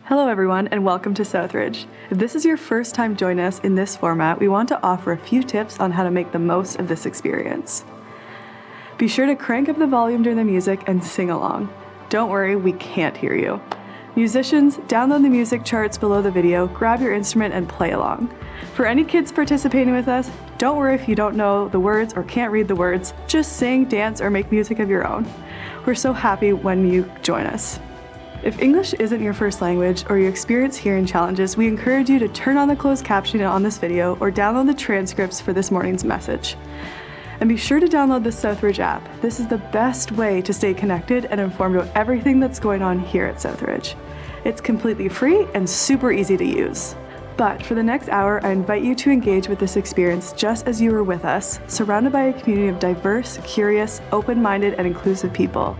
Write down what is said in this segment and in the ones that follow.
Hello everyone and welcome to Southridge. If this is your first time joining us in this format, we want to offer a few tips on how to make the most of this experience. Be sure to crank up the volume during the music and sing along. Don't worry, we can't hear you. Musicians, download the music charts below the video, grab your instrument and play along. For any kids participating with us, don't worry if you don't know the words or can't read the words, just sing, dance, or make music of your own. We're so happy when you join us. If English isn't your first language or you experience hearing challenges, we encourage you to turn on the closed captioning on this video or download the transcripts for this morning's message. And be sure to download the Southridge app. This is the best way to stay connected and informed about everything that's going on here at Southridge. It's completely free and super easy to use. But for the next hour, I invite you to engage with this experience just as you were with us, surrounded by a community of diverse, curious, open-minded, and inclusive people,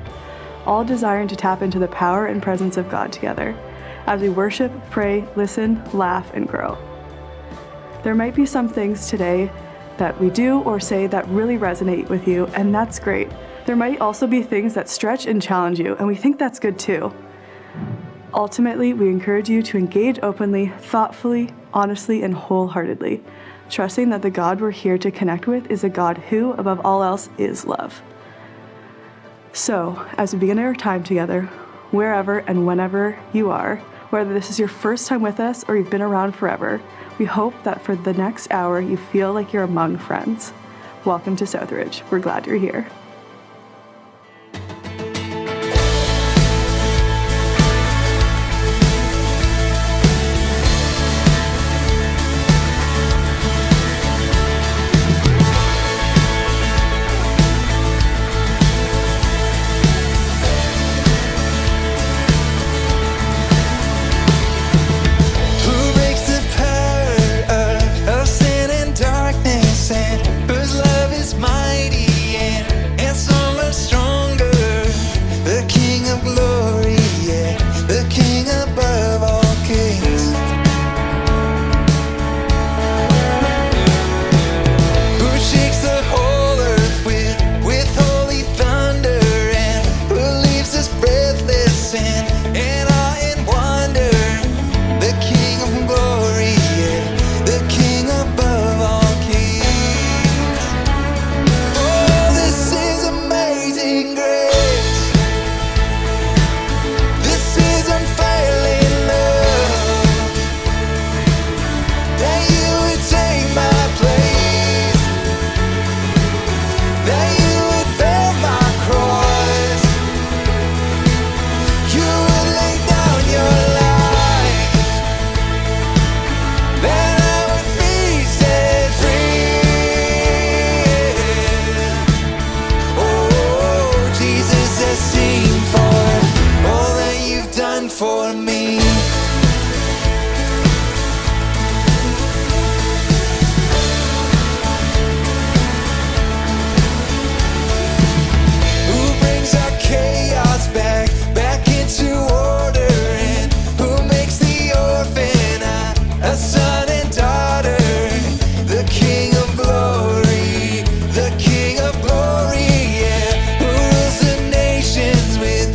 all desiring to tap into the power and presence of God together as we worship, pray, listen, laugh, and grow. There might be some things today that we do or say that really resonate with you, and that's great. There might also be things that stretch and challenge you, and we think that's good too. Ultimately, we encourage you to engage openly, thoughtfully, honestly, and wholeheartedly, trusting that the God we're here to connect with is a God who, above all else, is love. So, as we begin our time together, wherever and whenever you are, whether this is your first time with us or you've been around forever, we hope that for the next hour you feel like you're among friends. Welcome to Southridge. We're glad you're here. For me, who brings our chaos back into order, and who makes the orphan a son and daughter, the King of glory, the King of glory, yeah, who rules the nations with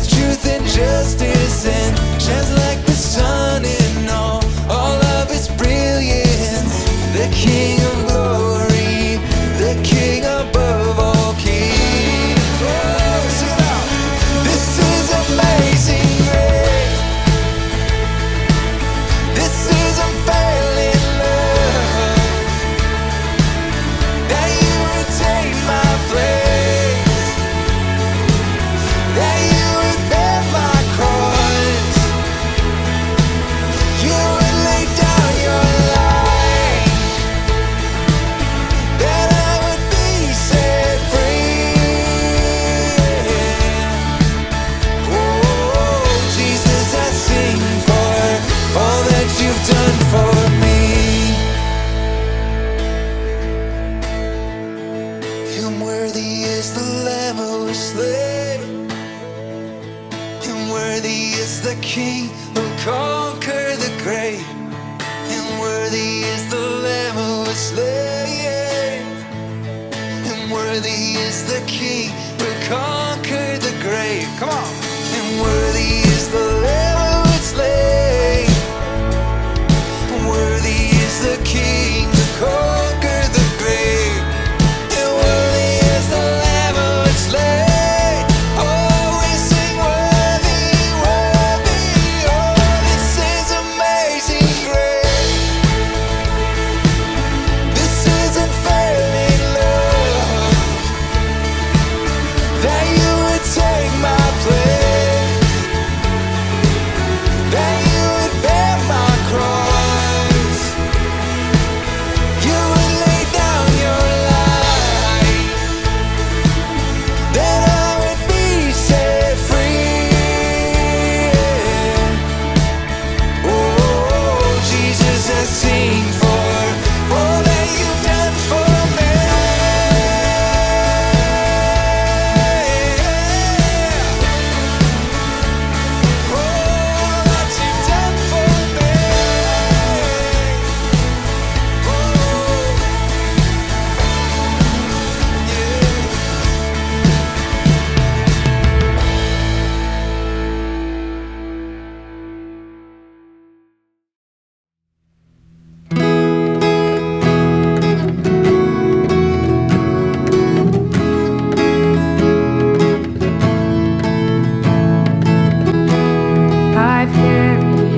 truth and justice, and shines like the sun in all of its brilliance. The King of glory, the King above all kings. Oh, sing it out. This is amazing grace. This is unfailing love, that you retain my place, that you would bear my cross, you would lay down your life, that I would be set free. Oh, Jesus, I sing for all that you've done for me. And worthy is the Lamb who was slain, and worthy is the King who conquered the grave, and worthy is the Lamb who was slain, and worthy is the King who conquered the grave. Come on. And worthy is the Lamb who was slain.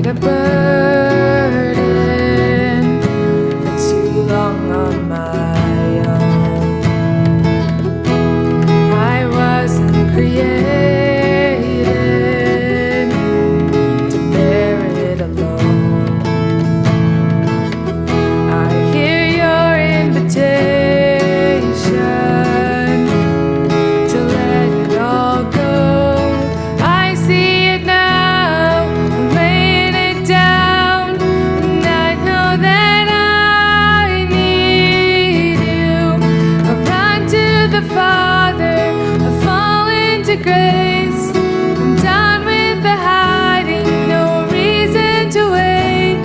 carried a burden for too long on my own. I wasn't created to bear it alone. I hear your invitation to let it all go. I see it now, I'm laying it down, and I know that I need you. I run to the Father, I fall into grace. I'm done with the hiding, no reason to wait.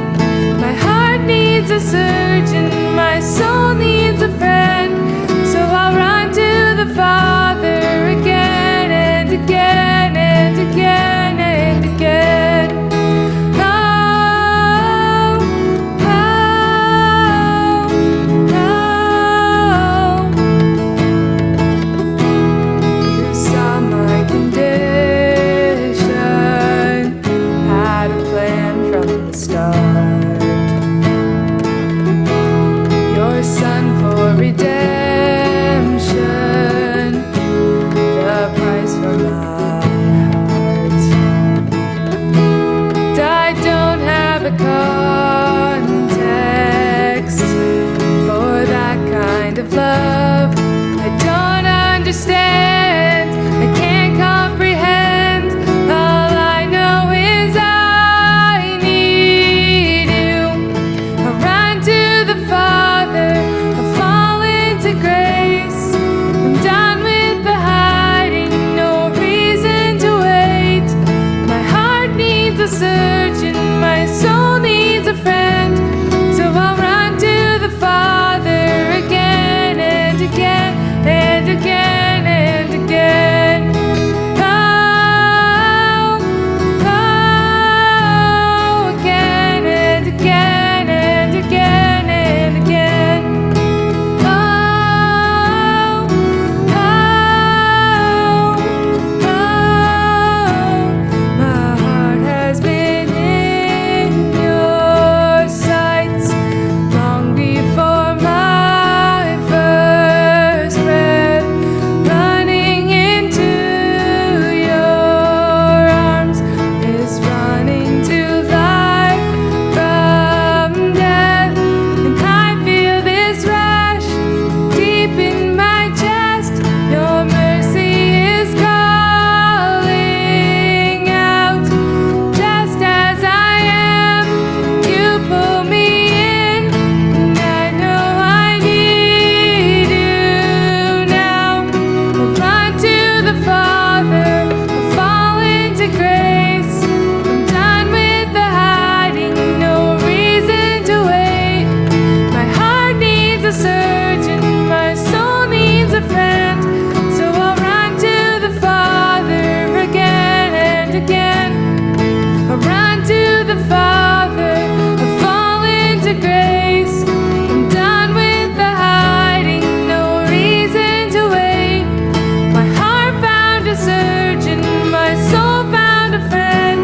My heart needs a surgeon, my soul needs a friend. So I'll run to the Father again and again and again and again. Oh, oh, oh. You saw my condition, had a plan from the start. Your Son for redemption, the price for my heart. I don't have a context for that kind of love. I don't understand, I can't comprehend. All I know is I need you. I run to the Father, I fall into grace. I'm done with the hiding, no reason to wait. My heart needs a surgeon, my soul needs a friend. So I'll run to the Father again and again and again and again. Oh, oh, again and again and again and again. Oh, oh, oh, my heart has been in your sights long before my first breath. Running into your arms is running to life from death. And I feel this rush deep in my chest. Your mercy is calling out. Just as I am, you pull me in, and I know I need you now. I run to the Father, I fall into grace. I'm done with the hiding, no reason to wait. My heart needs a surgeon, my soul needs a friend. So I'll run to the Father again and again. I run to the Father, I fall into grace. I'm done with the hiding, no reason to wait. My heart found a surgeon, my soul found a friend.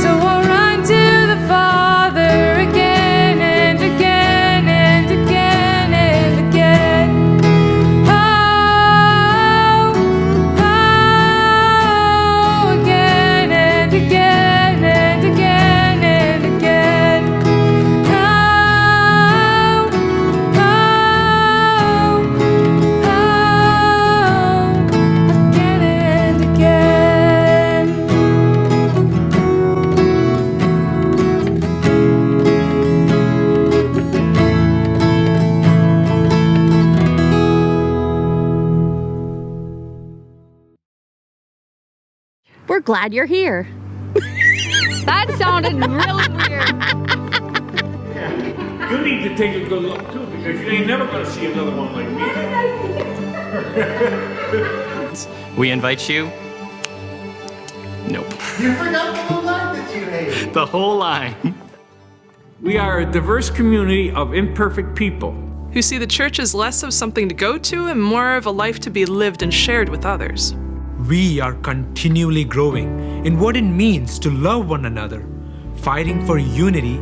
So I'll run to the Father again and again and again and again. Oh, oh, again and again and again and again. Oh, oh, oh, again and again. We're glad you're here. That sounded really weird. You need to take a good look too, because you ain't never gonna see another one like me. We invite you. Nope. You forgot the whole line that you hated. The whole line. We are a diverse community of imperfect people. who see the church as less of something to go to and more of a life to be lived and shared with others. We are continually growing in what it means to love one another, fighting for unity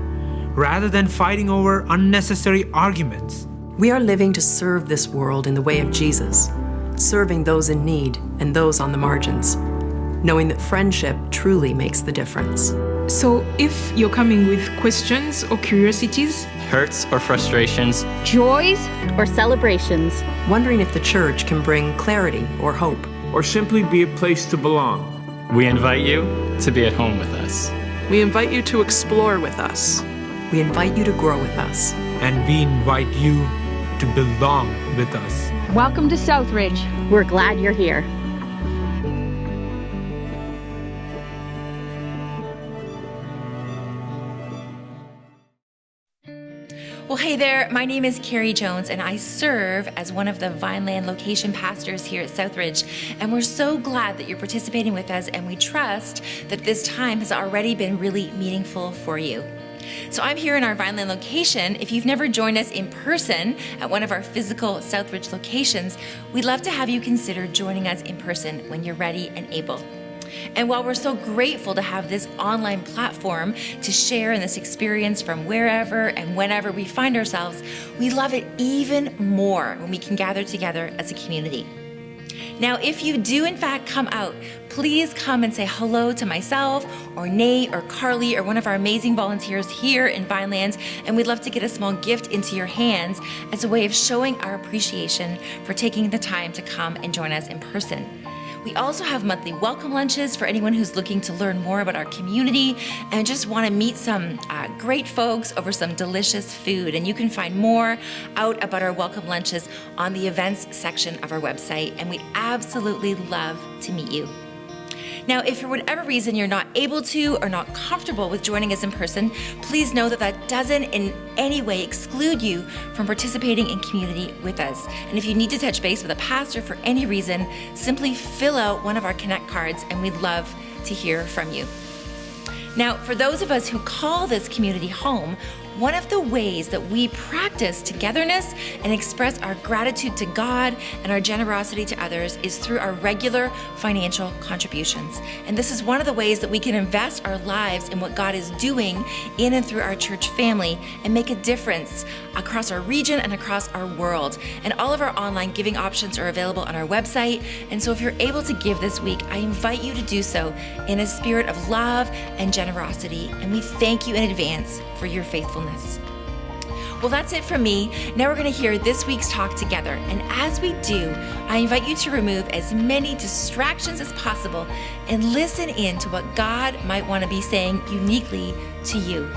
rather than fighting over unnecessary arguments. We are living to serve this world in the way of Jesus, serving those in need and those on the margins, knowing that friendship truly makes the difference. So if you're coming with questions or curiosities, Hurts or frustrations, Joys or celebrations, wondering if the church can bring clarity or hope, or simply be a place to belong, we invite you to be at home with us. We invite you to explore with us. we invite you to grow with us. And we invite you to belong with us. Welcome to Southridge. we're glad you're here. Well, hey there, my name is Carrie Jones, and I serve as one of the Vineland location pastors here at Southridge. And we're so glad that you're participating with us, and we trust that this time has already been really meaningful for you. So I'm here in our Vineland location. If you've never joined us in person at one of our physical Southridge locations, we'd love to have you consider joining us in person when you're ready and able. And while we're so grateful to have this online platform to share in this experience from wherever and whenever we find ourselves, we love it even more when we can gather together as a community. Now, if you do in fact come out, please come and say hello to myself or Nate or Carly or one of our amazing volunteers here in Vineland, and we'd love to get a small gift into your hands as a way of showing our appreciation for taking the time to come and join us in person. We also have monthly welcome lunches for anyone who's looking to learn more about our community and just want to meet some great folks over some delicious food. And you can find more out about our welcome lunches on the events section of our website. And we'd absolutely love to meet you. Now, if for whatever reason you're not able to or not comfortable with joining us in person, please know that that doesn't in any way exclude you from participating in community with us. And if you need to touch base with a pastor for any reason, simply fill out one of our Connect cards and we'd love to hear from you. Now, for those of us who call this community home, one of the ways that we practice togetherness and express our gratitude to God and our generosity to others is through our regular financial contributions. And this is one of the ways that we can invest our lives in what God is doing in and through our church family and make a difference across our region and across our world. And all of our online giving options are available on our website. And so if you're able to give this week, I invite you to do so in a spirit of love and generosity. And we thank you in advance for your faithfulness. Well, that's it from me. Now we're going to hear this week's talk together. And as we do, I invite you to remove as many distractions as possible and listen in to what God might want to be saying uniquely to you.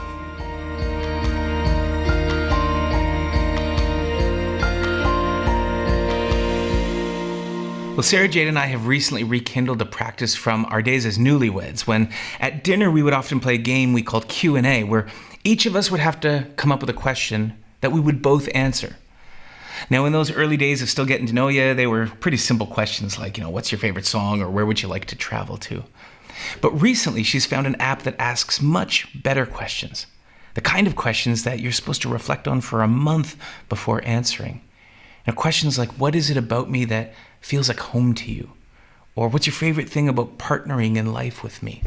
Well, Sarah Jade and I have recently rekindled a practice from our days as newlyweds, when at dinner we would often play a game we called Q&A, where each of us would have to come up with a question that we would both answer. Now, in those early days of still getting to know you, they were pretty simple questions like, what's your favorite song, or where would you like to travel to? But recently, she's found an app that asks much better questions, the kind of questions that you're supposed to reflect on for a month before answering. Now, questions like, what is it about me that feels like home to you? Or what's your favorite thing about partnering in life with me?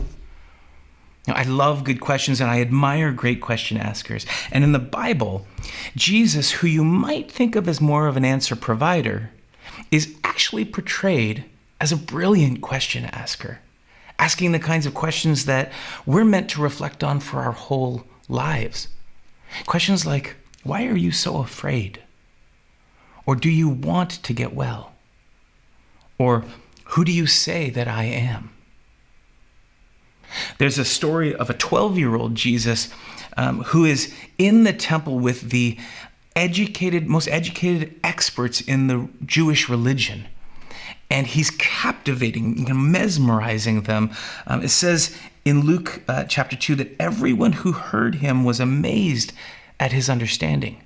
Now, I love good questions and I admire great question askers. And in the Bible, Jesus, who you might think of as more of an answer provider, is actually portrayed as a brilliant question asker, asking the kinds of questions that we're meant to reflect on for our whole lives. Questions like, why are you so afraid? Or do you want to get well? Or who do you say that I am? There's a story of a 12-year-old Jesus who is in the temple with the most educated experts in the Jewish religion. And he's captivating and mesmerizing them. It says in Luke chapter 2 that everyone who heard him was amazed at his understanding.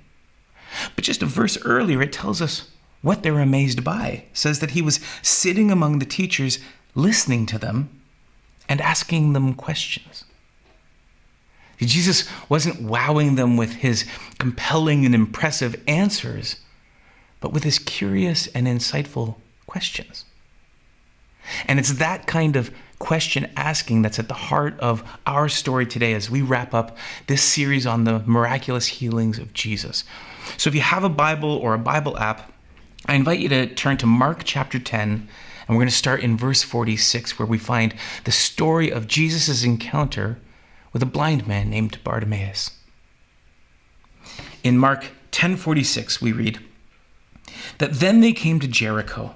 But just a verse earlier, it tells us what they're amazed by. It says that he was sitting among the teachers, listening to them and asking them questions. Jesus wasn't wowing them with his compelling and impressive answers, but with his curious and insightful questions. And it's that kind of question asking that's at the heart of our story today as we wrap up this series on the miraculous healings of Jesus. So if you have a Bible or a Bible app, I invite you to turn to Mark chapter 10, and we're going to start in verse 46, where we find the story of Jesus' encounter with a blind man named Bartimaeus. In Mark 10:46, we read that then they came to Jericho.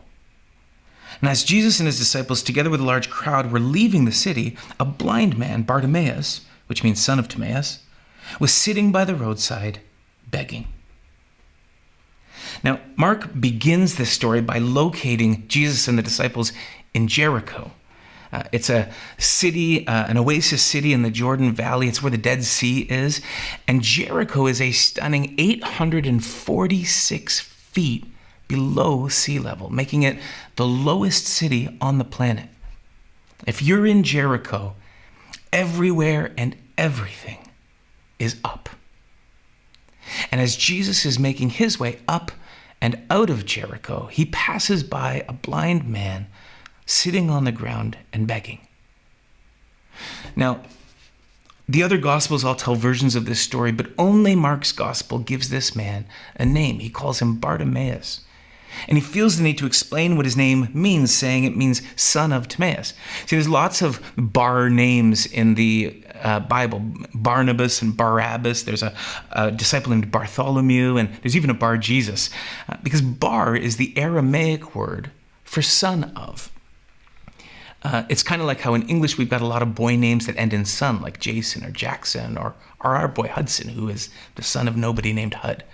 And as Jesus and his disciples, together with a large crowd, were leaving the city, a blind man, Bartimaeus, which means son of Timaeus, was sitting by the roadside begging. Now, Mark begins this story by locating Jesus and the disciples in Jericho. It's a city, an oasis city in the Jordan Valley. It's where the Dead Sea is. And Jericho is a stunning 846 feet below sea level, making it the lowest city on the planet. If you're in Jericho, everywhere and everything is up. And as Jesus is making his way up and out of Jericho, he passes by a blind man sitting on the ground and begging. Now, the other Gospels all tell versions of this story, but only Mark's Gospel gives this man a name. He calls him Bartimaeus. And he feels the need to explain what his name means, saying it means son of Timaeus. See, there's lots of Bar names in the Bible, Barnabas and Barabbas. There's a disciple named Bartholomew, and there's even a Bar Jesus, because Bar is the Aramaic word for son of. It's kind of like how in English we've got a lot of boy names that end in son, like Jason or Jackson, or our boy Hudson, who is the son of nobody named Hud.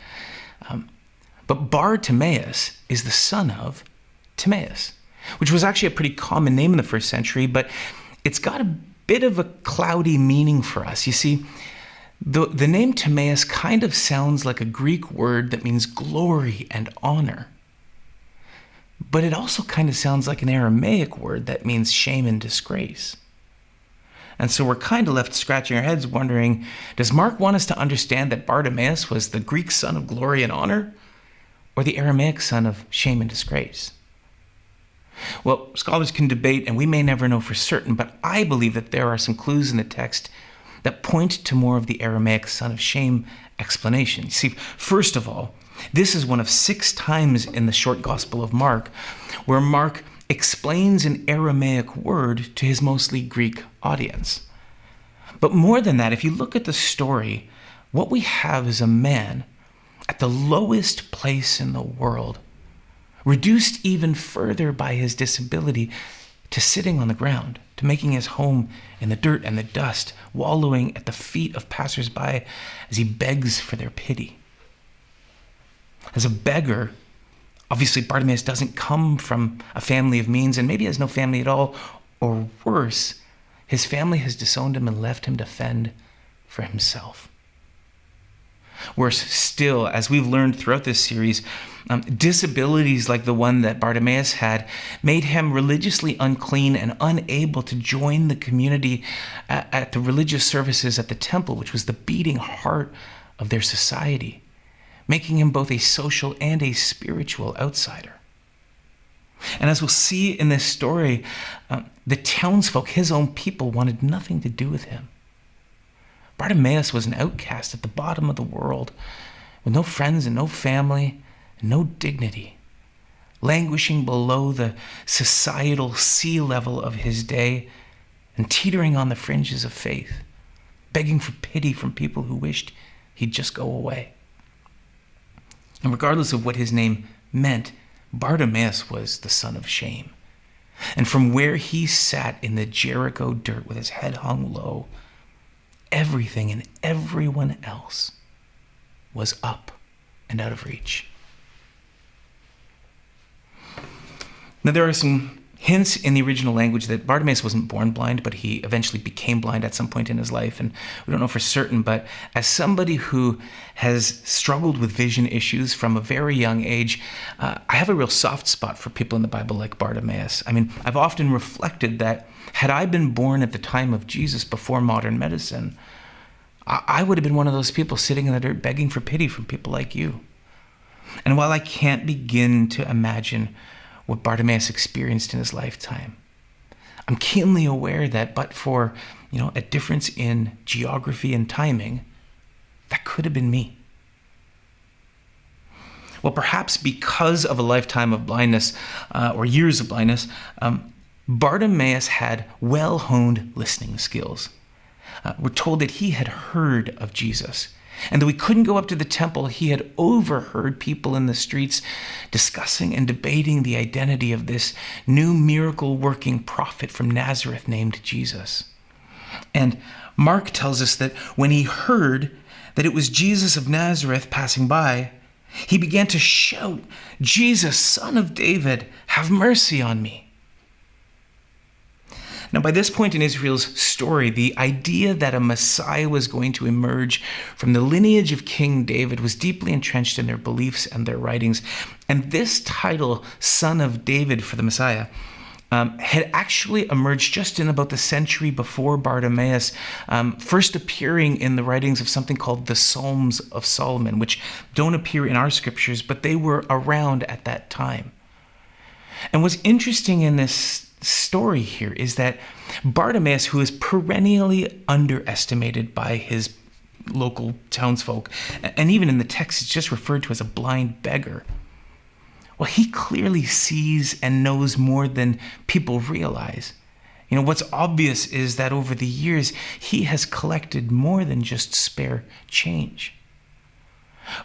But Bartimaeus is the son of Timaeus, which was actually a pretty common name in the first century, but it's got a bit of a cloudy meaning for us. You see, the name Timaeus kind of sounds like a Greek word that means glory and honor. But it also kind of sounds like an Aramaic word that means shame and disgrace. And so we're kind of left scratching our heads wondering, does Mark want us to understand that Bartimaeus was the Greek son of glory and honor, or the Aramaic son of shame and disgrace? Well, scholars can debate, and we may never know for certain, but I believe that there are some clues in the text that point to more of the Aramaic son of shame explanation. You see, first of all, this is one of 6 times in the short Gospel of Mark where Mark explains an Aramaic word to his mostly Greek audience. But more than that, if you look at the story, what we have is a man at the lowest place in the world, reduced even further by his disability to sitting on the ground, to making his home in the dirt and the dust, wallowing at the feet of passersby as he begs for their pity. As a beggar, obviously Bartimaeus doesn't come from a family of means, and maybe has no family at all, or worse, his family has disowned him and left him to fend for himself. Worse still, as we've learned throughout this series, disabilities like the one that Bartimaeus had made him religiously unclean and unable to join the community at the religious services at the temple, which was the beating heart of their society, making him both a social and a spiritual outsider. And as we'll see in this story, the townsfolk, his own people, wanted nothing to do with him. Bartimaeus was an outcast at the bottom of the world, with no friends and no family and no dignity, languishing below the societal sea level of his day and teetering on the fringes of faith, begging for pity from people who wished he'd just go away. And regardless of what his name meant, Bartimaeus was the son of shame. And from where he sat in the Jericho dirt with his head hung low, everything and everyone else was up and out of reach. Now, there are some hints in the original language that Bartimaeus wasn't born blind, but he eventually became blind at some point in his life, and we don't know for certain, but as somebody who has struggled with vision issues from a very young age, I have a real soft spot for people in the Bible like Bartimaeus. I mean, I've often reflected that had I been born at the time of Jesus before modern medicine, I would have been one of those people sitting in the dirt begging for pity from people like you. And while I can't begin to imagine what Bartimaeus experienced in his lifetime, I'm keenly aware that but for, a difference in geography and timing, that could have been me. Well, perhaps because of a lifetime of blindness, or years of blindness, Bartimaeus had well-honed listening skills. We're told that he had heard of Jesus. And though he couldn't go up to the temple, he had overheard people in the streets discussing and debating the identity of this new miracle-working prophet from Nazareth named Jesus. And Mark tells us that when he heard that it was Jesus of Nazareth passing by, he began to shout, "Jesus, Son of David, have mercy on me." Now, by this point in Israel's story, the idea that a Messiah was going to emerge from the lineage of King David was deeply entrenched in their beliefs and their writings. And this title, Son of David for the Messiah, had actually emerged just in about the century before Bartimaeus, first appearing in the writings of something called the Psalms of Solomon, which don't appear in our scriptures, but they were around at that time. And what's interesting in this story here is that Bartimaeus, who is perennially underestimated by his local townsfolk, and even in the text it's just referred to as a blind beggar, well, he clearly sees and knows more than people realize. What's obvious is that over the years he has collected more than just spare change.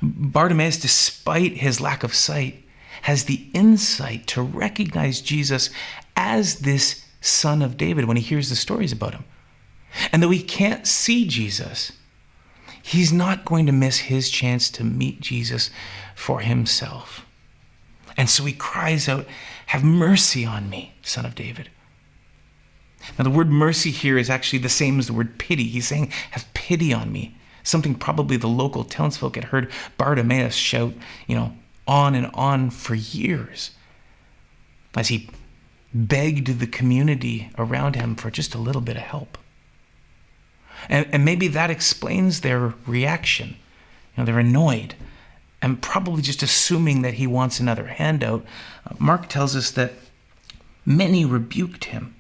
Bartimaeus, despite his lack of sight, has the insight to recognize Jesus as this Son of David when he hears the stories about him. And though he can't see Jesus, he's not going to miss his chance to meet Jesus for himself. And so he cries out, "Have mercy on me, Son of David." Now, the word mercy here is actually the same as the word pity. He's saying, "Have pity on me." Something probably the local townsfolk had heard Bartimaeus shout, on and on for years, as he begged the community around him for just a little bit of help. And maybe that explains their reaction. They're annoyed and probably just assuming that he wants another handout. Mark tells us that many rebuked him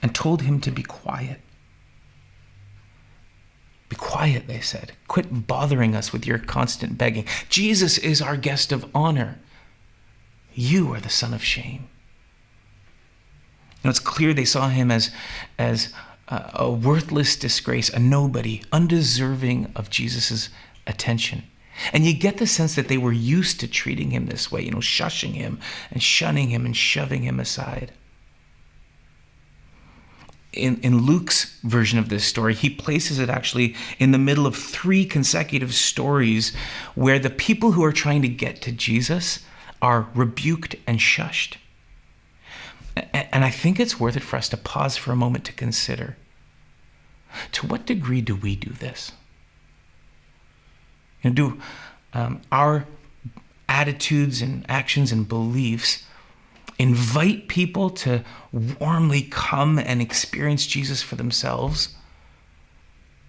and told him to be quiet. "Be quiet," they said. "Quit bothering us with your constant begging. Jesus is our guest of honor. You are the son of shame." It's clear they saw him as a worthless disgrace, a nobody, undeserving of Jesus' attention. And you get the sense that they were used to treating him this way, shushing him and shunning him and shoving him aside. In Luke's version of this story, he places it actually in the middle of 3 consecutive stories where the people who are trying to get to Jesus are rebuked and shushed. And I think it's worth it for us to pause for a moment to consider, to what degree do we do this? Do our attitudes and actions and beliefs invite people to warmly come and experience Jesus for themselves?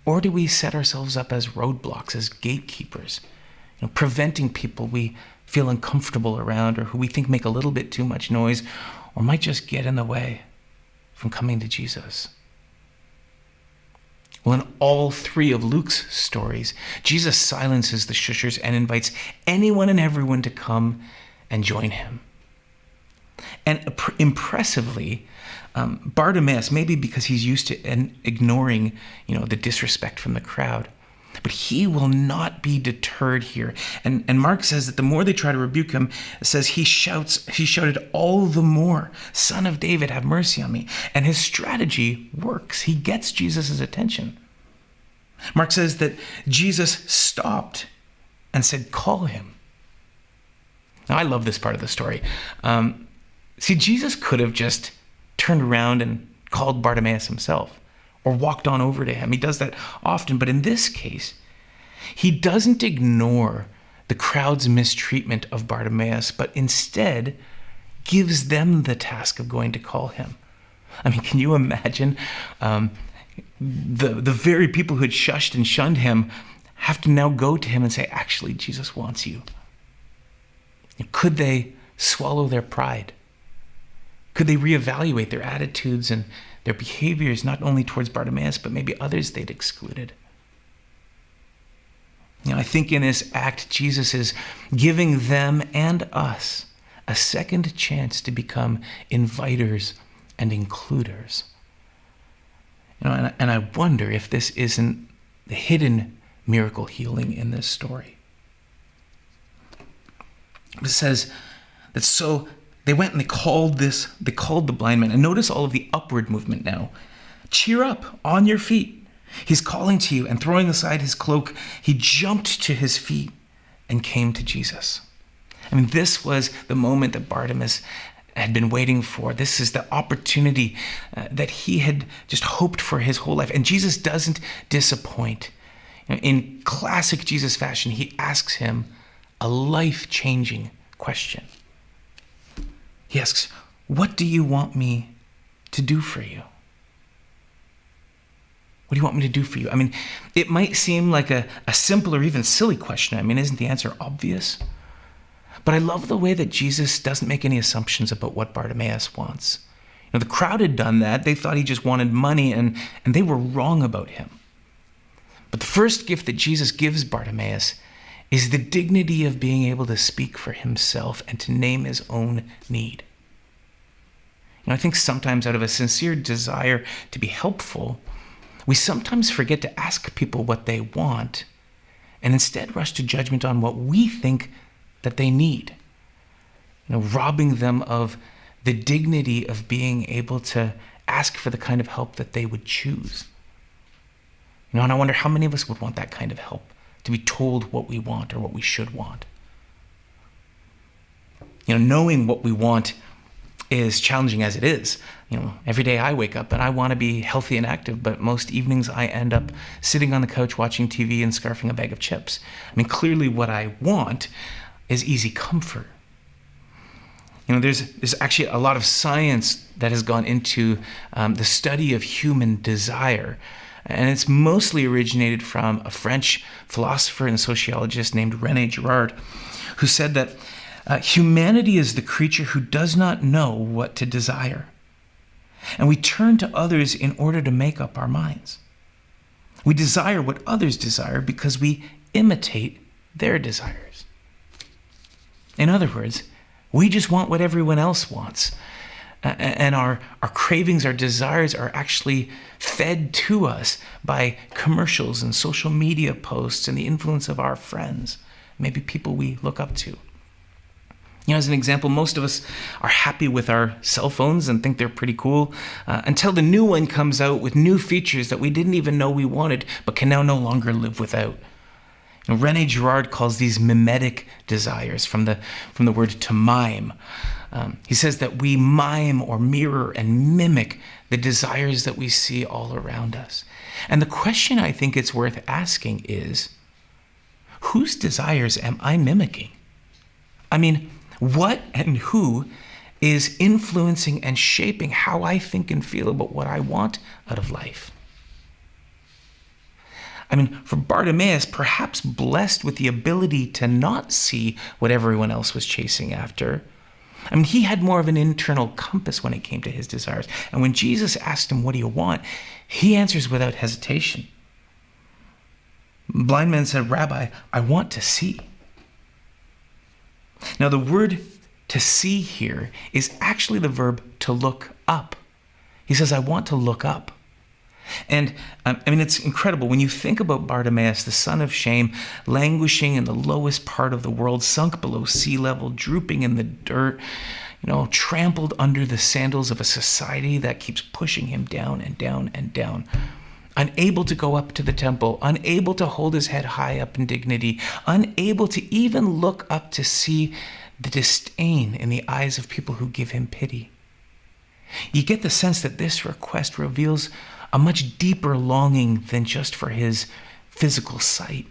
Or do we set ourselves up as roadblocks, as gatekeepers, preventing people we feel uncomfortable around or who we think make a little bit too much noise or might just get in the way from coming to Jesus? Well, in all 3 of Luke's stories, Jesus silences the shushers and invites anyone and everyone to come and join him. And impressively, Bartimaeus, maybe because he's used to ignoring, the disrespect from the crowd, but he will not be deterred here. And Mark says that the more they try to rebuke him, it says he shouted all the more, "Son of David, have mercy on me." And his strategy works. He gets Jesus' attention. Mark says that Jesus stopped and said, "Call him." Now, I love this part of the story. See, Jesus could have just turned around and called Bartimaeus himself or walked on over to him. He does that often, but in this case, he doesn't ignore the crowd's mistreatment of Bartimaeus, but instead gives them the task of going to call him. I mean, can you imagine the very people who had shushed and shunned him have to now go to him and say, "Actually, Jesus wants you"? Could they swallow their pride? Could they reevaluate their attitudes and their behaviors, not only towards Bartimaeus, but maybe others they'd excluded? I think in this act, Jesus is giving them and us a second chance to become inviters and includers. And I wonder if this isn't the hidden miracle healing in this story. It says that so they went and they called the blind man. And notice all of the upward movement now. Cheer up, on your feet. He's calling to you, and throwing aside his cloak, he jumped to his feet and came to Jesus. I mean, this was the moment that Bartimaeus had been waiting for. This is the opportunity that he had just hoped for his whole life. And Jesus doesn't disappoint. In classic Jesus fashion, he asks him a life-changing question. He asks, "What do you want me to do for you?" What do you want me to do for you? I mean, it might seem like a simple or even silly question. I mean, isn't the answer obvious? But I love the way that Jesus doesn't make any assumptions about what Bartimaeus wants. The crowd had done that. They thought he just wanted money, and they were wrong about him. But the first gift that Jesus gives Bartimaeus is the dignity of being able to speak for himself and to name his own need. I think sometimes out of a sincere desire to be helpful, we sometimes forget to ask people what they want and instead rush to judgment on what we think that they need, robbing them of the dignity of being able to ask for the kind of help that they would choose. And I wonder how many of us would want that kind of help, to be told what we want or what we should want. Knowing what we want is challenging as it is. Every day I wake up and I want to be healthy and active, but most evenings I end up sitting on the couch watching TV and scarfing a bag of chips. I mean, clearly what I want is easy comfort. There's actually a lot of science that has gone into the study of human desire. And it's mostly originated from a French philosopher and sociologist named René Girard, who said that humanity is the creature who does not know what to desire. And we turn to others in order to make up our minds. We desire what others desire because we imitate their desires. In other words, we just want what everyone else wants. And our cravings, our desires are actually fed to us by commercials and social media posts and the influence of our friends, maybe people we look up to. As an example, most of us are happy with our cell phones and think they're pretty cool until the new one comes out with new features that we didn't even know we wanted but can now no longer live without. René Girard calls these mimetic desires, from the word to mime. He says that we mime or mirror and mimic the desires that we see all around us. And the question I think it's worth asking is, whose desires am I mimicking? I mean, what and who is influencing and shaping how I think and feel about what I want out of life? I mean, for Bartimaeus, perhaps blessed with the ability to not see what everyone else was chasing after, I mean, he had more of an internal compass when it came to his desires. And when Jesus asked him, "What do you want?" he answers without hesitation. Blind man said, "Rabbi, I want to see." Now, the word to see here is actually the verb to look up. He says, "I want to look up." And it's incredible when you think about Bartimaeus, the son of shame, languishing in the lowest part of the world, sunk below sea level, drooping in the dirt, trampled under the sandals of a society that keeps pushing him down and down and down. Unable to go up to the temple, unable to hold his head high up in dignity, unable to even look up to see the disdain in the eyes of people who give him pity. You get the sense that this request reveals a much deeper longing than just for his physical sight.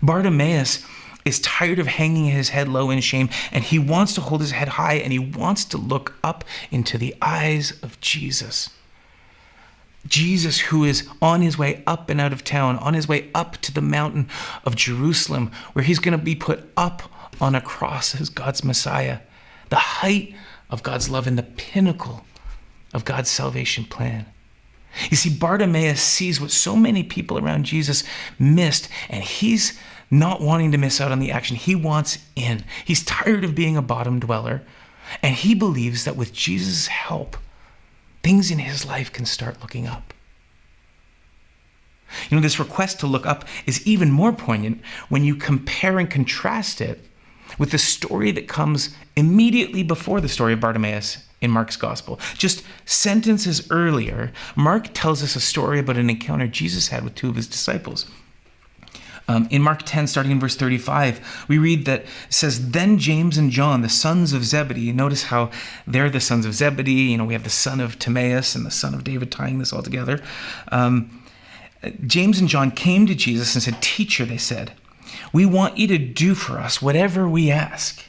Bartimaeus is tired of hanging his head low in shame, and he wants to hold his head high, and he wants to look up into the eyes of Jesus. Jesus, who is on his way up and out of town, on his way up to the mountain of Jerusalem, where he's going to be put up on a cross as God's Messiah, the height of God's love and the pinnacle of God's salvation plan. You see, Bartimaeus sees what so many people around Jesus missed, and he's not wanting to miss out on the action. He wants in. He's tired of being a bottom dweller, and he believes that with Jesus' help, things in his life can start looking up. You know, this request to look up is even more poignant when you compare and contrast it with the story that comes immediately before the story of Bartimaeus in Mark's gospel. Just sentences earlier, Mark tells us a story about an encounter Jesus had with two of his disciples. In Mark 10, starting in verse 35, we read that it says, "Then James and John, the sons of Zebedee," notice how they're the sons of Zebedee. You know, we have the son of Timaeus and the son of David tying this all together. James and John came to Jesus and said, "Teacher," they said, "we want you to do for us whatever we ask."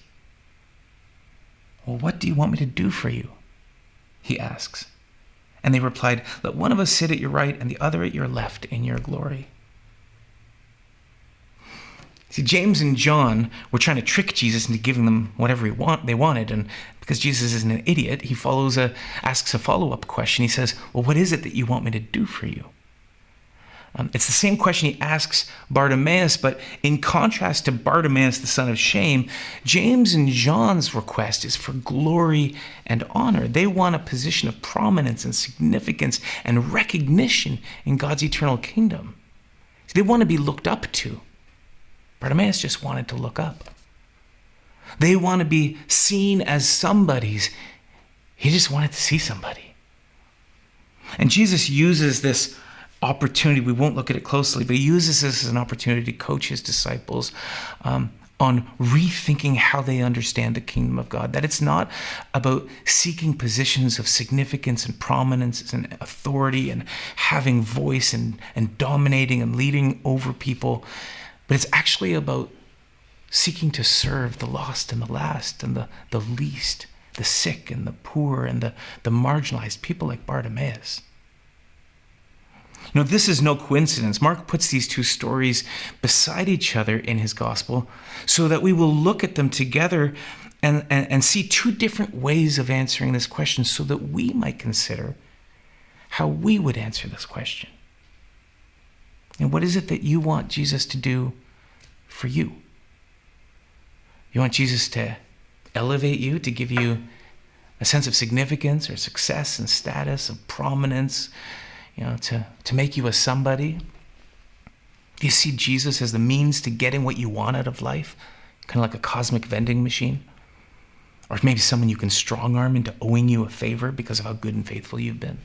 "Well, what do you want me to do for you?" he asks. And they replied, "Let one of us sit at your right and the other at your left in your glory." See, James and John were trying to trick Jesus into giving them whatever they wanted. And because Jesus isn't an idiot, he asks a follow-up question. He says, "Well, what is it that you want me to do for you?" It's the same question he asks Bartimaeus, but in contrast to Bartimaeus, the son of shame, James and John's request is for glory and honor. They want a position of prominence and significance and recognition in God's eternal kingdom. They want to be looked up to. Bartimaeus just wanted to look up. They want to be seen as somebodies. He just wanted to see somebody. And Jesus uses this opportunity, we won't look at it closely, but he uses this as an opportunity to coach his disciples on rethinking how they understand the kingdom of God. That it's not about seeking positions of significance and prominence and authority and having voice and dominating and leading over people, but it's actually about seeking to serve the lost and the last and the least, the sick and the poor and the marginalized, people like Bartimaeus. You know, this is no coincidence. Mark puts these two stories beside each other in his gospel so that we will look at them together and see two different ways of answering this question so that we might consider how we would answer this question. And what is it that you want Jesus to do for you? You want Jesus to elevate you, to give you a sense of significance or success and status, of prominence, you know, to make you a somebody? Do you see Jesus as the means to getting what you want out of life? Kind of like a cosmic vending machine? Or maybe someone you can strong arm into owing you a favor because of how good and faithful you've been?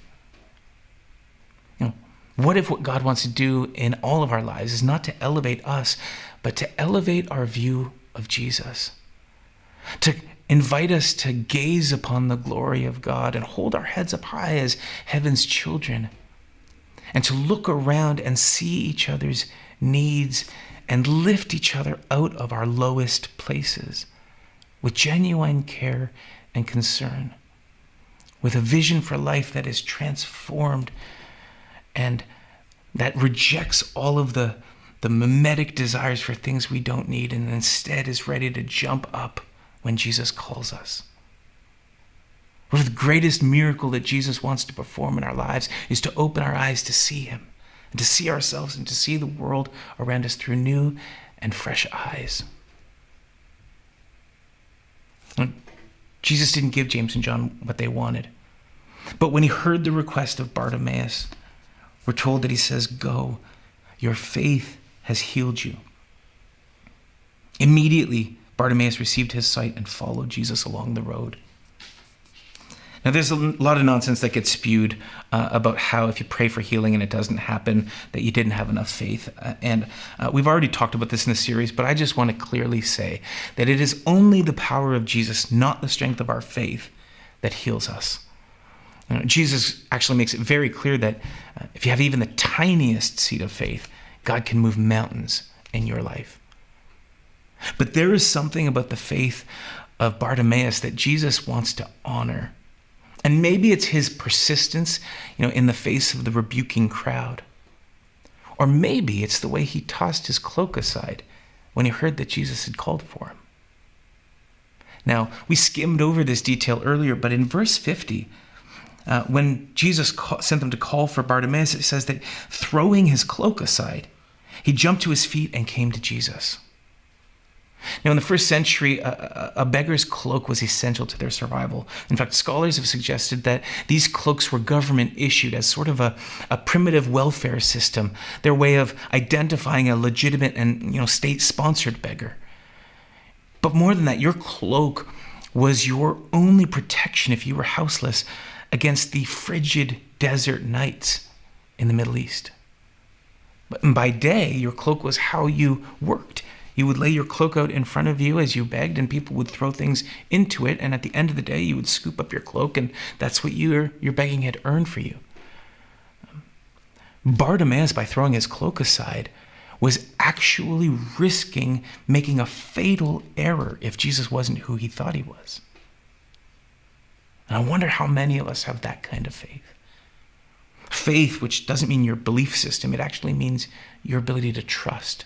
You know, what if what God wants to do in all of our lives is not to elevate us, but to elevate our view of Jesus? To invite us to gaze upon the glory of God and hold our heads up high as heaven's children, and to look around and see each other's needs and lift each other out of our lowest places with genuine care and concern, with a vision for life that is transformed and that rejects all of the mimetic desires for things we don't need and instead is ready to jump up when Jesus calls us. What if the greatest miracle that Jesus wants to perform in our lives is to open our eyes to see him and to see ourselves and to see the world around us through new and fresh eyes? Jesus didn't give James and John what they wanted. But when he heard the request of Bartimaeus, we're told that he says, "Go, your faith has healed you." Immediately, Bartimaeus received his sight and followed Jesus along the road. Now, there's a lot of nonsense that gets spewed about how if you pray for healing and it doesn't happen, that you didn't have enough faith. And we've already talked about this in the series, but I just want to clearly say that it is only the power of Jesus, not the strength of our faith, that heals us. You know, Jesus actually makes it very clear that if you have even the tiniest seed of faith, God can move mountains in your life. But there is something about the faith of Bartimaeus that Jesus wants to honor. And maybe it's his persistence, you know, in the face of the rebuking crowd. Or maybe it's the way he tossed his cloak aside when he heard that Jesus had called for him. Now, we skimmed over this detail earlier, but in verse 50, when Jesus sent them to call for Bartimaeus, it says that throwing his cloak aside, he jumped to his feet and came to Jesus. Now, in the first century, a beggar's cloak was essential to their survival. In fact, scholars have suggested that these cloaks were government issued as sort of a primitive welfare system, their way of identifying a legitimate and state-sponsored beggar. But more than that, your cloak was your only protection if you were houseless against the frigid desert nights in the Middle East. But by day, your cloak was how you worked. You would lay your cloak out in front of you as you begged, and people would throw things into it, and at the end of the day, you would scoop up your cloak, and that's what your begging had earned for you. Bartimaeus, by throwing his cloak aside, was actually risking making a fatal error if Jesus wasn't who he thought he was. And I wonder how many of us have that kind of faith. Faith, which doesn't mean your belief system, it actually means your ability to trust.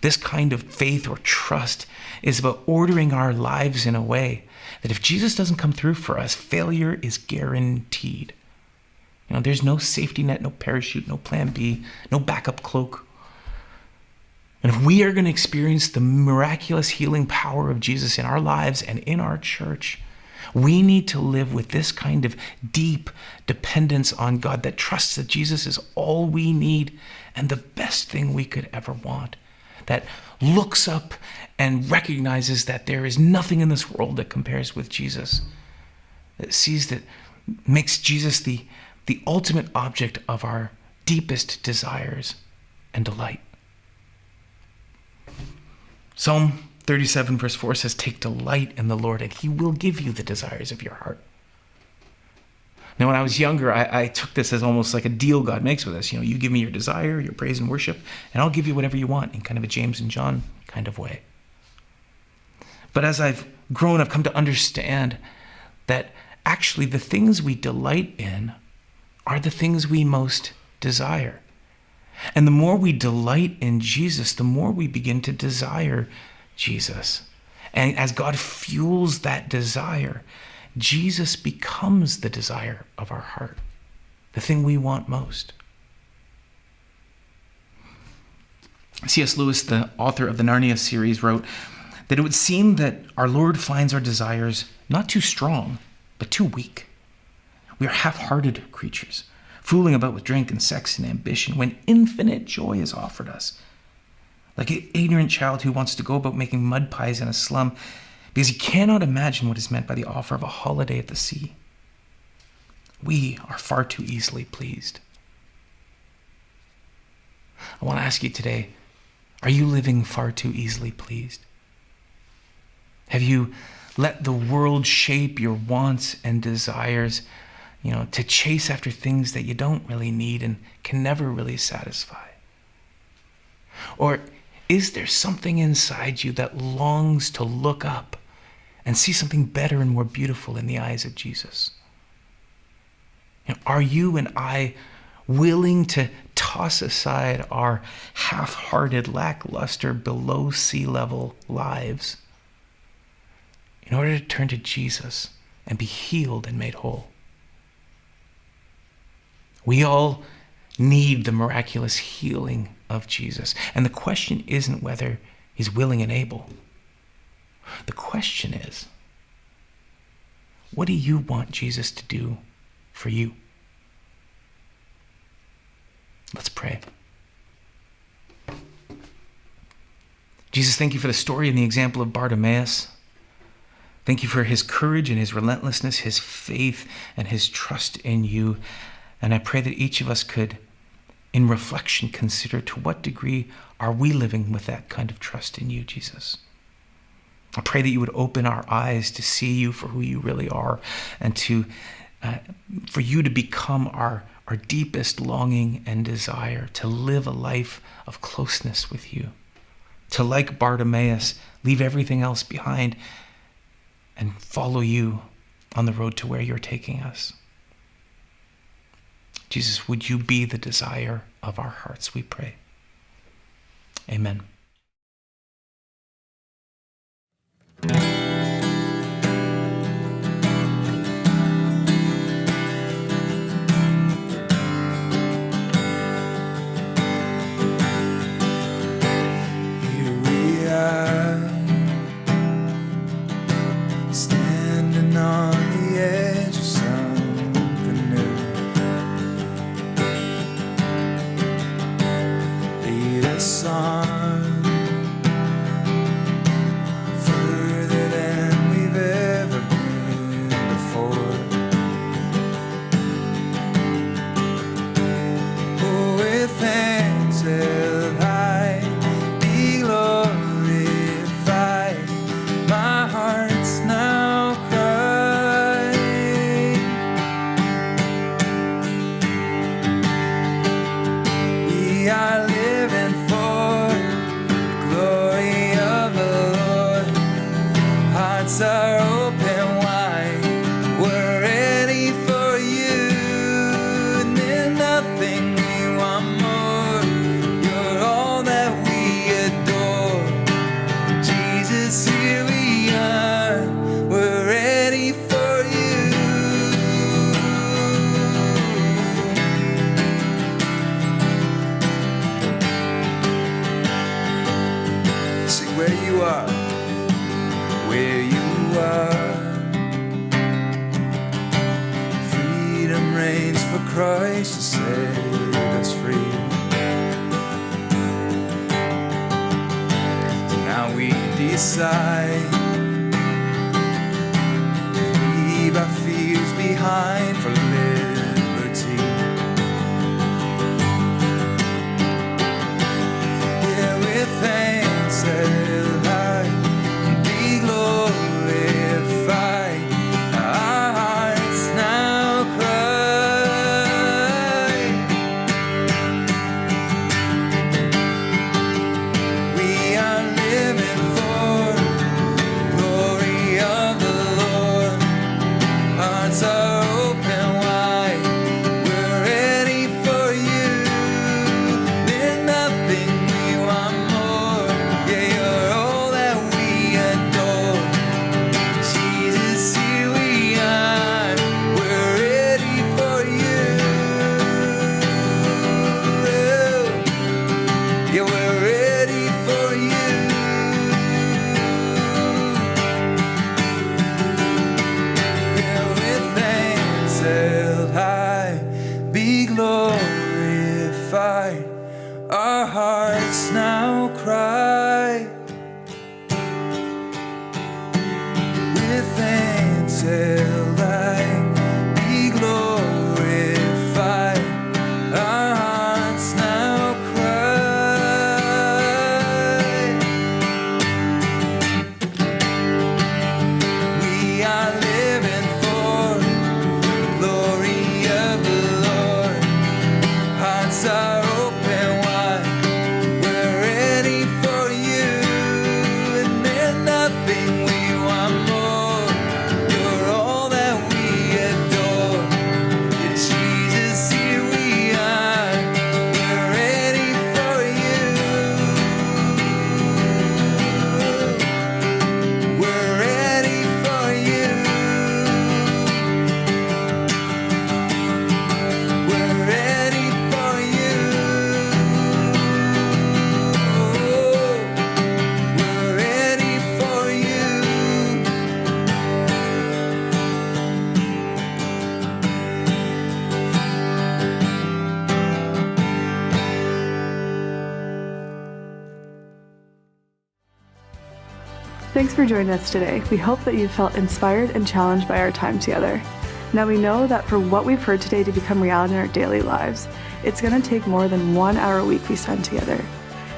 This kind of faith or trust is about ordering our lives in a way that if Jesus doesn't come through for us, failure is guaranteed. There's no safety net, no parachute, no plan B, no backup cloak. And if we are going to experience the miraculous healing power of Jesus in our lives and in our church, we need to live with this kind of deep dependence on God that trusts that Jesus is all we need and the best thing we could ever want. That looks up and recognizes that there is nothing in this world that compares with Jesus. That sees that makes Jesus the ultimate object of our deepest desires and delight. Psalm 37 verse 4 says, "Take delight in the Lord, and he will give you the desires of your heart." Now, when I was younger, I took this as almost like a deal God makes with us. You give me your desire, your praise and worship, and I'll give you whatever you want in kind of a James and John kind of way. But as I've grown, I've come to understand that actually the things we delight in are the things we most desire. And the more we delight in Jesus, the more we begin to desire Jesus. And as God fuels that desire, Jesus becomes the desire of our heart, the thing we want most. C.S. Lewis, the author of the Narnia series, wrote that it would seem that our Lord finds our desires not too strong, but too weak. We are half-hearted creatures, fooling about with drink and sex and ambition when infinite joy is offered us. Like an ignorant child who wants to go about making mud pies in a slum because he cannot imagine what is meant by the offer of a holiday at the sea. We are far too easily pleased. I want to ask you today, are you living far too easily pleased? Have you let the world shape your wants and desires, to chase after things that you don't really need and can never really satisfy? Or is there something inside you that longs to look up and see something better and more beautiful in the eyes of Jesus? Are you and I willing to toss aside our half-hearted, lackluster, below sea level lives in order to turn to Jesus and be healed and made whole? We all need the miraculous healing of Jesus. And the question isn't whether he's willing and able. The question is, what do you want Jesus to do for you? Let's pray. Jesus, thank you for the story and the example of Bartimaeus. Thank you for his courage and his relentlessness, his faith and his trust in you. And I pray that each of us could, in reflection, consider to what degree are we living with that kind of trust in you, Jesus. I pray that you would open our eyes to see you for who you really are, and for you to become our deepest longing and desire, to live a life of closeness with you, to, like Bartimaeus, leave everything else behind and follow you on the road to where you're taking us. Jesus, would you be the desire of our hearts, we pray. Amen. where you are, where you are. Freedom reigns for Christ to set us free. So now we decide to leave our fears behind for liberty. Yeah, with thanks held high, be glorified. Our hearts now cry. We are living for glory of the Lord. Hearts are open wide. We're ready for you. There's nothing we want more. Yeah, you're all that we adore. Jesus, here we are. We're ready for you. Yeah, we're ready for you. Yeah, with thanks held high, be glorified. Our hearts now cry. With thanks held high, be glorified. Our hearts now cry. We are living for glory of the Lord. Hearts are open wide. We're ready for you. And there's nothing we want more. You're all that we adore. Yeah, Jesus, here we are. We're ready for you. We're ready for you. We're ready for you. We're ready for you. Thanks for joining us today. We hope that you felt inspired and challenged by our time together. Now we know that for what we've heard today to become reality in our daily lives, it's going to take more than 1 hour a week we spend together.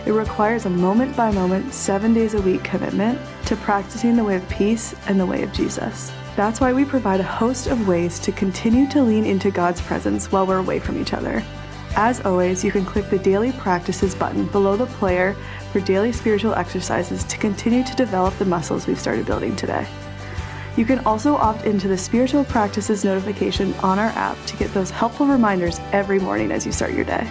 It requires a moment by moment, 7 days a week commitment to practicing the way of peace and the way of Jesus. That's why we provide a host of ways to continue to lean into God's presence while we're away from each other. As always, you can click the Daily Practices button below the player for daily spiritual exercises to continue to develop the muscles we've started building today. You can also opt into the Spiritual Practices notification on our app to get those helpful reminders every morning as you start your day.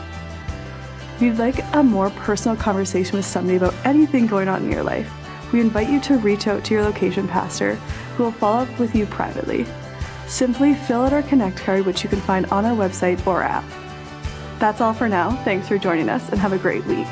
If you'd like a more personal conversation with somebody about anything going on in your life, we invite you to reach out to your location pastor, who will follow up with you privately. Simply fill out our Connect card, which you can find on our website or app. That's all for now. Thanks for joining us and have a great week.